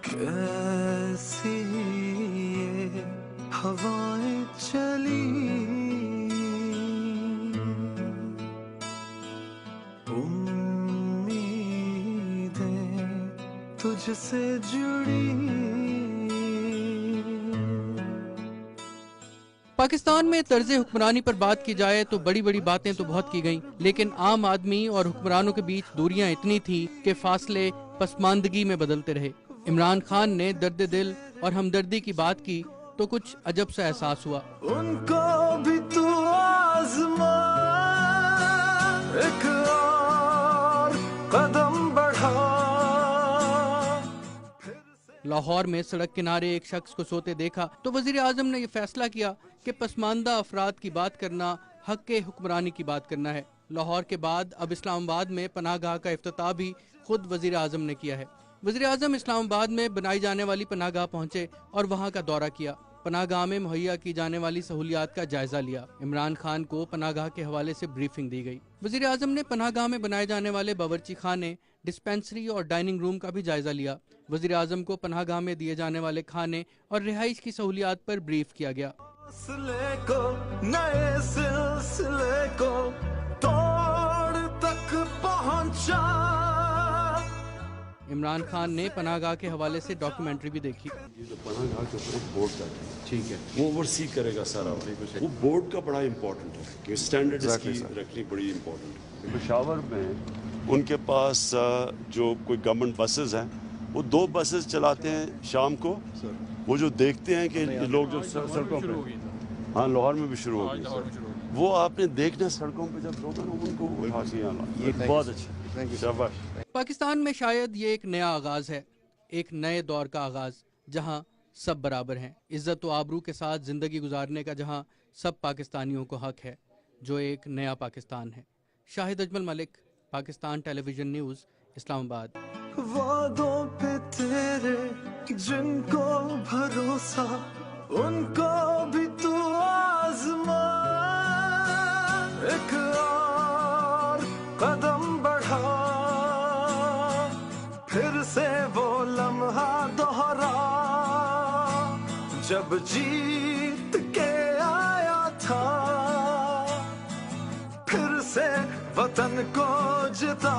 کیسی یہ ہوائیں چلی امیدیں تجھ سے جڑی. پاکستان میں طرز حکمرانی پر بات کی جائے تو بڑی بڑی باتیں تو بہت کی گئیں، لیکن عام آدمی اور حکمرانوں کے بیچ دوریاں اتنی تھیں کہ فاصلے پسماندگی میں بدلتے رہے. عمران خان نے درد دل اور ہمدردی کی بات کی تو کچھ عجب سا احساس ہوا. ان کو بھی تو آزما، ایک اور قدم بڑھا. لاہور میں سڑک کنارے ایک شخص کو سوتے دیکھا تو وزیر اعظم نے یہ فیصلہ کیا کہ پسماندہ افراد کی بات کرنا حق کے حکمرانی کی بات کرنا ہے. لاہور کے بعد اب اسلام آباد میں پناہ گاہ کا افتتاح بھی خود وزیر اعظم نے کیا ہے. وزیر اعظم اسلام آباد میں بنائی جانے والی پناہ گاہ پہنچے اور وہاں کا دورہ کیا. پناہ گاہ میں مہیا کی جانے والی سہولیات کا جائزہ لیا. عمران خان کو پناہ گاہ کے حوالے سے بریفنگ دی گئی. وزیر اعظم نے پناہ گاہ میں بنائے جانے والے باورچی خانے، ڈسپینسری اور ڈائننگ روم کا بھی جائزہ لیا. وزیر اعظم کو پناہ گاہ میں دیے جانے والے کھانے اور رہائش کی سہولیات پر بریف کیا گیا. سلسلے کو، نئے سلسلے کو توڑ تک پہنچا. عمران خان نے پناہ گاہ کے حوالے سے ڈاکیومنٹری بھی دیکھی. یہ جو پناہ گاہ کے اوپر ایک بورڈ بیٹھا ہے، ٹھیک ہے، وہ اوورسی کرے گا سارا. وہ بورڈ کا بڑا امپورٹنٹ ہے کہ اسٹینڈرڈ اس کی رکھنی بڑی امپورٹنٹ ہے. پشاور میں ان کے پاس جو کوئی گورنمنٹ بسز ہیں، وہ 2 بسز چلاتے ہیں شام کو. وہ جو دیکھتے ہیں کہ لوگ جو سڑکوں پہ، ہاں لاہور میں بھی شروع ہو گئی، وہ آپ نے دیکھنا سڑکوں پہ جب لوگ ہیں ان کو اٹھا کے آنا. یہ بہت اچھا، شاباش. پاکستان میں شاید یہ ایک نیا آغاز ہے، ایک نئے دور کا آغاز، جہاں سب برابر ہیں، عزت و آبرو کے ساتھ زندگی گزارنے کا، جہاں سب پاکستانیوں کو حق ہے، جو ایک نیا پاکستان ہے. شاہد اجمل ملک، پاکستان ٹیلی ویژن نیوز، اسلام آباد. وعدوں پہ تیرے جن کو بھروسہ، ان کو بھی تو آزما، ایک اور قدم بڑھا. پھر سے وہ لمحہ دوہرا جب جیت کے آیا تھا، پھر سے وطن کو جتا.